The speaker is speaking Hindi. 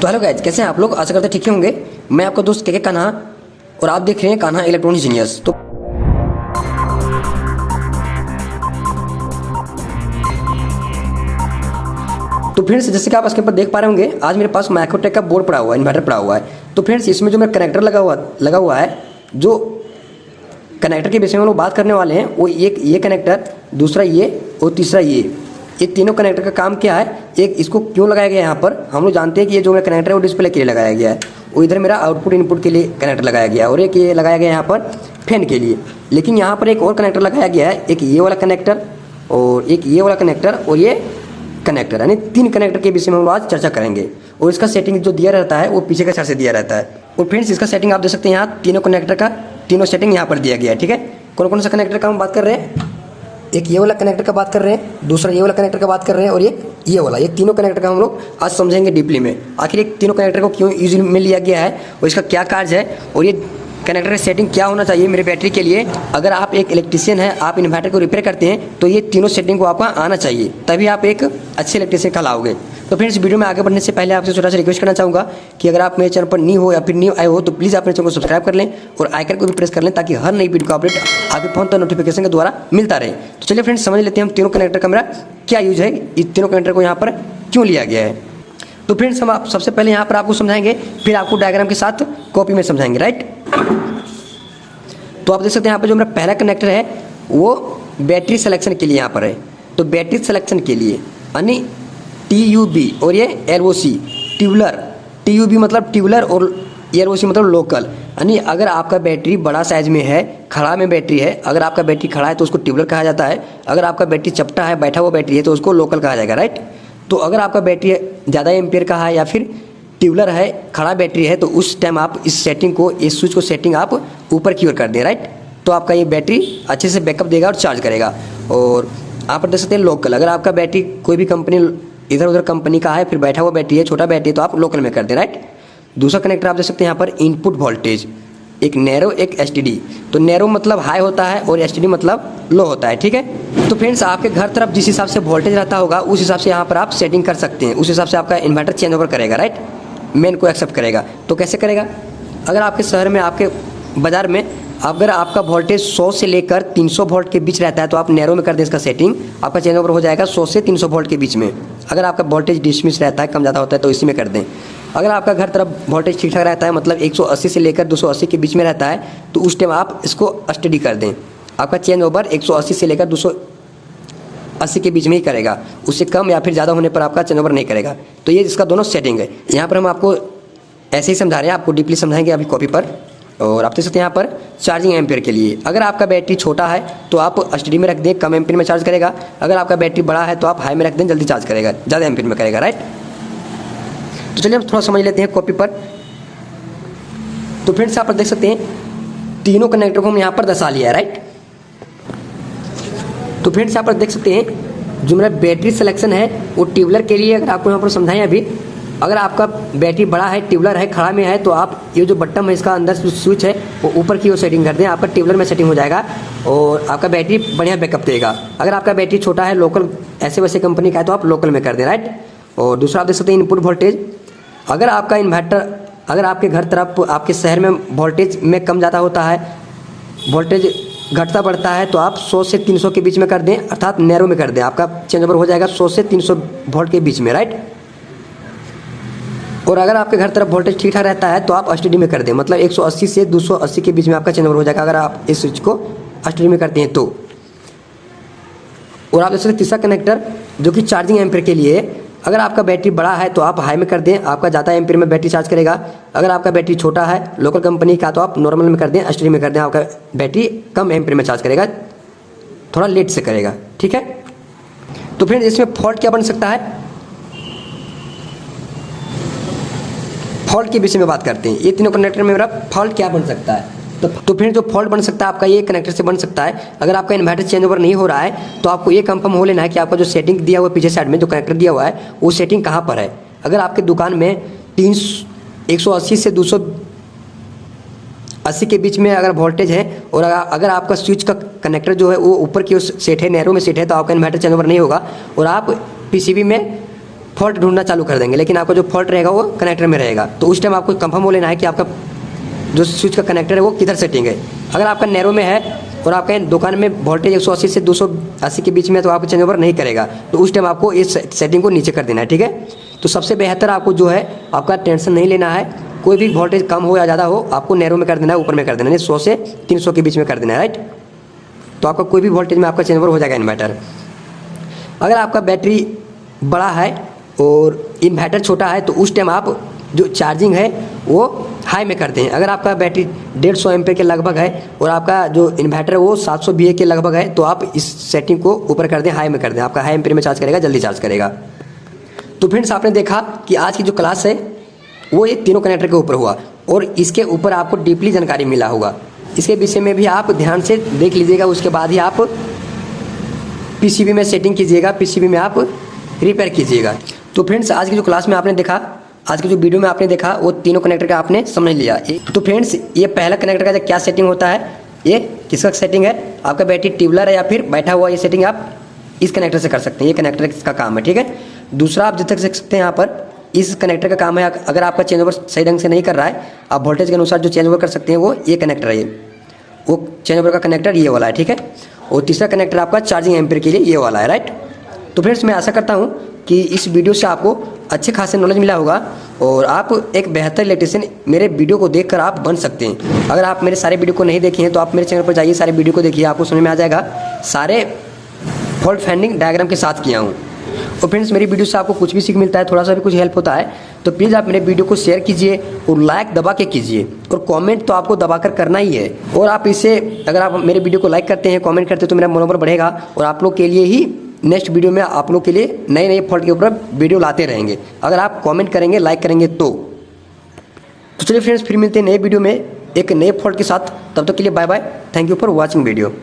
तो हेलो गाइज, कैसे हैं आप लोग? आशा करते ठीक ही होंगे। मैं आपका दोस्त के कान्हा और आप देख रहे हैं कान्हा इलेक्ट्रॉनिक जीनियस। तो फ्रेंड्स, जैसे कि आप इसके ऊपर देख पा रहे होंगे, आज मेरे पास माइक्रोटेक का बोर्ड पड़ा हुआ है, इन्वर्टर पड़ा हुआ है। तो फ्रेंड्स, इसमें जो मेरा कनेक्टर लगा हुआ है, जो कनेक्टर के विषय में हम लोग बात करने वाले हैं, वो एक ये कनेक्टर, दूसरा ये और तीसरा ये तीनों कनेक्टर का काम क्या है, एक इसको क्यों लगाया गया है यहाँ पर। हम लोग जानते हैं कि ये जो मेरा कनेक्टर है वो डिस्प्ले के लिए लगाया गया है, वो इधर मेरा आउटपुट इनपुट के लिए कनेक्टर लगाया गया है, और एक ये लगाया गया है यहाँ पर फैन के लिए। लेकिन यहाँ पर एक और कनेक्टर लगाया गया है, एक ये वाला कनेक्टर और एक ये वाला कनेक्टर और ये कनेक्टर, यानी 3 कनेक्टर के विषय में हम लोग आज चर्चा करेंगे। और इसका सेटिंग जो दिया रहता है वो पीछे के साइड से दिया रहता है। और फ्रेंड्स, इसका सेटिंग आप देख सकते हैं, यहाँ तीनों कनेक्टर का तीनों सेटिंग यहाँ पर दिया गया है। ठीक है, कौन कौन सा कनेक्टर का हम बात कर रहे हैं? एक ये वाला कनेक्टर का बात कर रहे हैं, दूसरा ये वाला कनेक्टर का बात कर रहे हैं, और एक ये वाला। ये तीनों कनेक्टर का हम लोग आज समझेंगे डीपली में। आखिर ये तीनों कनेक्टर को क्यों यूज में लिया गया है और इसका क्या कार्य है, और ये कनेक्टर का सेटिंग क्या होना चाहिए मेरे बैटरी के लिए। अगर आप एक इलेक्ट्रीशियन हैं, आप इन्वर्टर को रिपेयर करते हैं, तो ये तीनों सेटिंग को आपका आना चाहिए, तभी आप एक अच्छे इलेक्ट्रीशियन कहलाओगे। तो फ्रेंड्स, वीडियो में आगे बढ़ने से पहले आपसे छोटा सा रिक्वेस्ट करना चाहूँगा कि अगर आप मेरे चैनल पर न्यू हो या फिर न्यू आए हो, तो प्लीज़ आप मेरे चैनल को सब्सक्राइब कर लें और आइकन को भी प्रेस कर लें, ताकि हर नई वीडियो का अपडेट आपके फोन पर नोटिफिकेशन के द्वारा मिलता रहे। तो चलिए फ्रेंड्स, समझ लेते हैं हम तीनों कनेक्टर का मेरा क्या यूज है, इस तीनों कनेक्टर को यहाँ पर क्यों लिया गया है। तो फ्रेंड्स, हम आप सबसे पहले यहाँ पर आपको समझाएंगे, फिर आपको डायग्राम के साथ कॉपी में समझाएंगे, राइट। तो आप देख सकते हैं यहाँ पर जो मेरा पहला कनेक्टर है वो बैटरी सिलेक्शन के लिए यहाँ पर है। तो बैटरी सिलेक्शन के लिए यानी TUB और ये LOC ट्यूबलर, TUB मतलब ट्यूबलर और LOC मतलब लोकल। यानी अगर आपका बैटरी बड़ा साइज में है, खड़ा में बैटरी है, अगर आपका बैटरी खड़ा है तो उसको ट्यूबलर कहा जाता है, अगर आपका बैटरी चपटा है, बैठा हुआ बैटरी है, तो उसको लोकल कहा जाएगा, राइट। तो अगर आपका बैटरी ज़्यादा एम्पियर का है या फिर ट्यूबलर है, खड़ा बैटरी है, तो उस टाइम आप इस सेटिंग को, इस स्विच को सेटिंग आप ऊपर की ओर कर दें, राइट। तो आपका ये बैटरी अच्छे से बैकअप देगा और चार्ज करेगा। और आप देख सकते हैं लोकल, अगर आपका बैटरी कोई भी कंपनी इधर उधर कंपनी का है, फिर बैठा हुआ बैटरी है, छोटा बैटरी है, तो आप लोकल में कर दें, राइट। दूसरा कनेक्टर आप देख सकते हैं यहाँ पर इनपुट वोल्टेज, एक नैरो एक STD। तो नैरो मतलब हाई होता है और STD मतलब लो होता है, ठीक है। तो फ्रेंड्स, आपके घर तरफ जिस हिसाब से वोल्टेज रहता होगा, उस हिसाब से यहाँ पर आप सेटिंग कर सकते हैं, उस हिसाब से आपका इन्वर्टर चेंज ओवर करेगा, राइट, मेन को एक्सेप्ट करेगा। तो कैसे करेगा? अगर आपके शहर में, आपके बाज़ार में अगर आपका वोल्टेज 100 से लेकर 300 वोल्ट के बीच रहता है, तो आप नैरो में कर दें इसका सेटिंग, आपका चेंज ओवर हो जाएगा 100 से 300 वोल्ट के बीच में। अगर आपका वोल्टेज डिसमिस रहता है, कम ज़्यादा होता है, तो इसी में कर दें। अगर आपका घर तरफ वोल्टेज ठीक ठाक रहता है, मतलब 180 से लेकर 280 के बीच में रहता है, तो उस टाइम आप इसको STD कर दें। आपका चेंज ओवर 180 से लेकर 280 के बीच में ही करेगा, उससे कम या फिर ज़्यादा होने पर आपका चेंज ओवर नहीं करेगा। तो ये इसका दोनों सेटिंग है। यहाँ पर हम आपको ऐसे ही समझा रहे हैं, आपको डीपली समझाएंगे अभी कॉपी पर। और आप देख सकते हैं यहाँ पर चार्जिंग एम्पियर के लिए, अगर आपका बैटरी छोटा है तो आप STD में रख दें, कम एम्पियर में चार्ज करेगा। अगर आपका बैटरी बड़ा है तो आप हाई में रख दें, जल्दी चार्ज करेगा, ज़्यादा एम्पियर में करेगा, राइट। तो चलिए हम थोड़ा समझ लेते हैं कॉपी पर। तो फ्रेंड्स, यहाँ पर देख सकते हैं तीनों कनेक्टर को हम यहाँ पर दर्शा लिया है, राइट। तो फ्रेंड्स, यहाँ पर देख सकते हैं जो मेरा बैटरी सिलेक्शन है वो ट्यूबलर के लिए, अगर आपको यहाँ पर समझाएं अभी, अगर आपका बैटरी बड़ा है, ट्यूबलर है, खड़ा में है, तो आप ये जो बटन है इसका अंदर स्विच है वो ऊपर की ओर सेटिंग कर दें, आपका ट्यूबलर में सेटिंग हो जाएगा और आपका बैटरी बढ़िया बैकअप देगा। अगर आपका बैटरी छोटा है, लोकल ऐसे वैसे कंपनी का है, तो आप लोकल में कर दें, राइट। और दूसरा आप देख सकते हैं इनपुट वोल्टेज, अगर आपका इन्वर्टर, अगर आपके घर तरफ, आपके शहर में वोल्टेज में कम ज़्यादा होता है, वोल्टेज घटता बढ़ता है, तो आप 100 से 300 के बीच में कर दें, अर्थात नैरो में कर दें, आपका चेंज ओवर हो जाएगा 100 से 300 वोल्ट के बीच में, राइट। और अगर आपके घर तरफ वोल्टेज ठीक ठाक रहता है तो आप STD में कर दें, मतलब 180 से 280 के बीच में आपका चेंज ओवर हो जाएगा, अगर आप इस स्विच को STD में करते हैं तो। और आप देख सकते हैं तीसरा कनेक्टर जो कि चार्जिंग एम्पियर के लिए, अगर आपका बैटरी बड़ा है तो आप हाई में कर दें, आपका ज़्यादा एम्पियर में बैटरी चार्ज करेगा। अगर आपका बैटरी छोटा है, लोकल कंपनी का, तो आप नॉर्मल में कर दें, STD में कर दें, आपका बैटरी कम एम्पियर में चार्ज करेगा, थोड़ा लेट से करेगा, ठीक है। तो फ्रेंड्स, इसमें फॉल्ट क्या बन सकता है, फॉल्ट के विषय में बात करते हैं। ये तीनों कनेक्टर में मेरा फॉल्ट क्या बन सकता है? तो फिर जो फॉल्ट बन सकता है आपका ये कनेक्टर से बन सकता है। अगर आपका इन्वर्टर चेंज ओवर नहीं हो रहा है तो आपको ये कंफर्म हो लेना है कि आपका जो सेटिंग दिया हुआ है पीछे साइड में जो कनेक्टर दिया हुआ है वो सेटिंग कहाँ पर है। अगर आपके दुकान में 180 से 280 के बीच में अगर वोल्टेज है और अगर आपका स्विच का कनेक्टर जो है वो ऊपर की ओर सेट है, नैरो में सेट है, तो आपका इन्वर्टर चेंज ओवर नहीं होगा और आप PCB में फॉल्ट ढूंढना चालू कर देंगे, लेकिन आपका जो फॉल्ट रहेगा वो कनेक्टर में रहेगा। तो उस टाइम आपको कंफर्म हो लेना है कि आपका जो स्विच का कनेक्टर है वो किधर सेटिंग है। अगर आपका नैरो में है और आपका दुकान में वोल्टेज 180 से 280 के बीच में है तो आपको चेंज ओवर नहीं करेगा, तो उस टाइम आपको इस सेटिंग को नीचे कर देना है, ठीक है। तो सबसे बेहतर आपको जो है आपका टेंशन नहीं लेना है, कोई भी वोल्टेज कम हो या ज़्यादा हो आपको नैरो में कर देना है, ऊपर में कर देना है, 100 से 300 के बीच में कर देना है, राइट। तो आपका कोई भी वोल्टेज में आपका चेंज ओवर हो जाएगा इन्वर्टर। अगर आपका बैटरी बड़ा है और इन्वर्टर छोटा है तो उस टाइम आप जो चार्जिंग है वो हाई में करते हैं। अगर आपका बैटरी 150 एम्पीयर के लगभग है और आपका जो इन्वर्टर है वो 700 VA के लगभग है, तो आप इस सेटिंग को ऊपर कर दें, हाई में कर दें, आपका हाई एम्पीयर में चार्ज करेगा, जल्दी चार्ज करेगा। तो फ्रेंड्स आपने देखा कि आज की जो क्लास है वो ये तीनों कनेक्टर के ऊपर हुआ और इसके ऊपर आपको डीपली जानकारी मिला होगा। इसके विषय में भी आप ध्यान से देख लीजिएगा, उसके बाद ही आप PCB में सेटिंग कीजिएगा, PCB में आप रिपेयर कीजिएगा। तो फ्रेंड्स आज की जो क्लास में आपने देखा, आज की जो वीडियो में आपने देखा वो तीनों कनेक्टर का आपने समझ लिया। तो फ्रेंड्स ये पहला कनेक्टर का क्या सेटिंग होता है, ये किसका सेटिंग है, आपका बैटरी ट्यूबलर है या फिर बैठा हुआ, ये सेटिंग आप इस कनेक्टर से कर सकते हैं, ये कनेक्टर का काम है, ठीक है। दूसरा आप जितना देख सकते हैं यहाँ पर इस कनेक्टर का काम है, अगर आपका चेंज ओवर सही ढंग से नहीं कर रहा है आप वोल्टेज के अनुसार जो चेंज ओवर कर सकते हैं वो ये कनेक्टर है, वो चेंज ओवर का कनेक्टर ये वाला है, ठीक है। और तीसरा कनेक्टर आपका चार्जिंग एम्पीयर के लिए ये वाला है, राइट। तो फ्रेंड्स मैं आशा करता हूँ कि इस वीडियो से आपको अच्छे खासे नॉलेज मिला होगा और आप एक बेहतर इलेक्ट्रीशियन मेरे वीडियो को देखकर आप बन सकते हैं। अगर आप मेरे सारे वीडियो को नहीं देखे हैं तो आप मेरे चैनल पर जाइए, सारे वीडियो को देखिए, आपको समझ में आ जाएगा। सारे फॉल्ट फाइंडिंग डायग्राम के साथ किया हूँ। और फ्रेंड्स मेरी वीडियो से आपको कुछ भी सीख मिलता है, थोड़ा सा भी कुछ हेल्प होता है तो प्लीज़ आप मेरे वीडियो को शेयर कीजिए और लाइक दबा के कीजिए और कमेंट तो आपको दबाकर करना ही है। और आप इसे अगर आप मेरे वीडियो को लाइक करते हैं, कमेंट करते हैं तो मेरा मनोबल बढ़ेगा और आप लोग के लिए ही नेक्स्ट वीडियो में आप लोग के लिए नए नए फॉल्ट के ऊपर वीडियो लाते रहेंगे, अगर आप कमेंट करेंगे, लाइक करेंगे तो चलिए फ्रेंड्स फिर मिलते हैं नए वीडियो में एक नए फॉल्ट के साथ। तब तक के लिए bye bye, thank you for watching video.